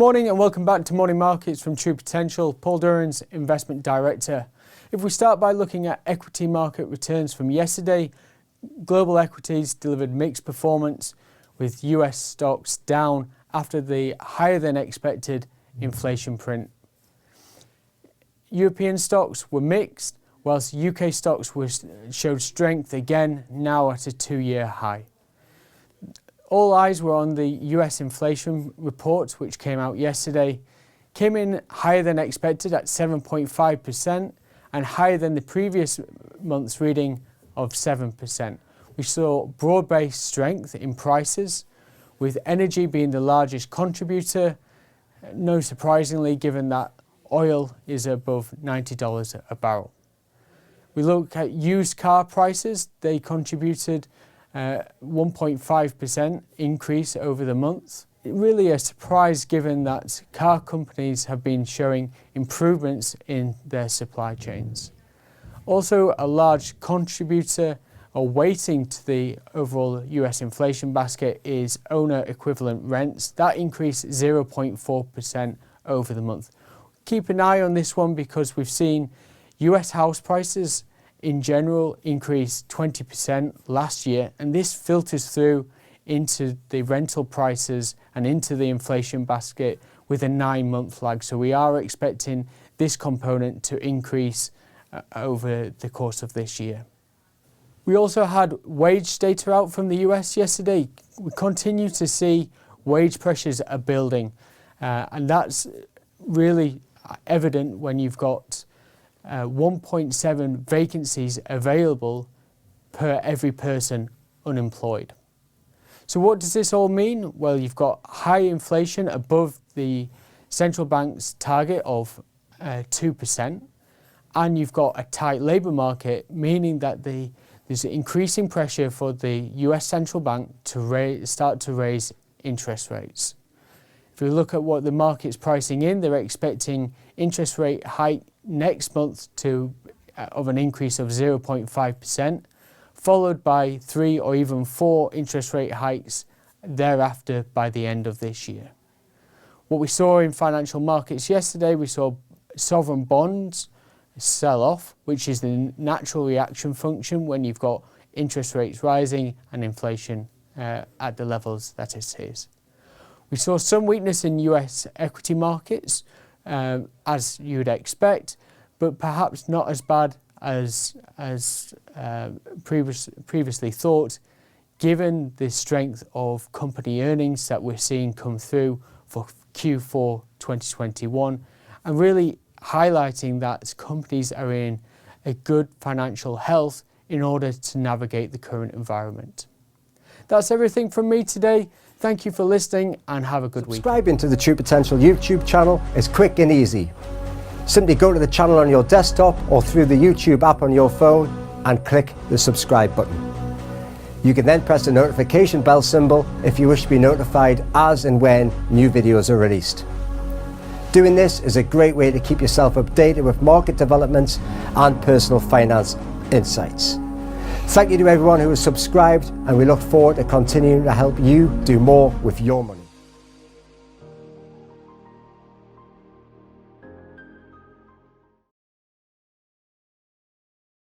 morning and welcome back to Morning Markets from True Potential. Paul Duran's Investment Director. If we start by looking at equity market returns from yesterday, global equities delivered mixed performance with US stocks down after the higher than expected inflation print. European stocks were mixed, whilst UK stocks showed strength again, now at a 2-year high. All eyes were on the US inflation report, which came out yesterday. Came in higher than expected at 7.5% and higher than the previous month's reading of 7%. We saw broad-based strength in prices, with energy being the largest contributor, no surprisingly given that oil is above $90 a barrel. We look at used car prices. They contributed 1.5% increase over the month. Really a surprise given that car companies have been showing improvements in their supply chains. Also, a large contributor or weighting to the overall US inflation basket is owner equivalent rents. That increased 0.4% over the month. Keep an eye on this one because we've seen US house prices in general increased 20% last year, and this filters through into the rental prices and into the inflation basket with a 9-month lag. So we are expecting this component to increase over the course of this year. We also had wage data out from the US yesterday. We continue to see wage pressures are building, and that's really evident when you've got 1.7 vacancies available per every person unemployed. So what does this all mean? Well, you've got high inflation above the central bank's target of 2%, and you've got a tight labour market, meaning that there's increasing pressure for the US central bank to start to raise interest rates. If we look at what the market's pricing in, they're expecting interest rate hike next month of an increase of 0.5%, followed by 3 or even 4 interest rate hikes thereafter by the end of this year. What we saw in financial markets yesterday, we saw sovereign bonds sell off, which is the natural reaction function when you've got interest rates rising and inflation at the levels that it is. We saw some weakness in US equity markets, as you would expect, but perhaps not as bad as previously thought, given the strength of company earnings that we're seeing come through for Q4 2021, and really highlighting that companies are in a good financial health in order to navigate the current environment. That's everything from me today. Thank you for listening and have a good week. Subscribing to the True Potential YouTube channel is quick and easy. Simply go to the channel on your desktop or through the YouTube app on your phone and click the subscribe button. You can then press the notification bell symbol if you wish to be notified as and when new videos are released. Doing this is a great way to keep yourself updated with market developments and personal finance insights. Thank you to everyone who has subscribed, and we look forward to continuing to help you do more with your money.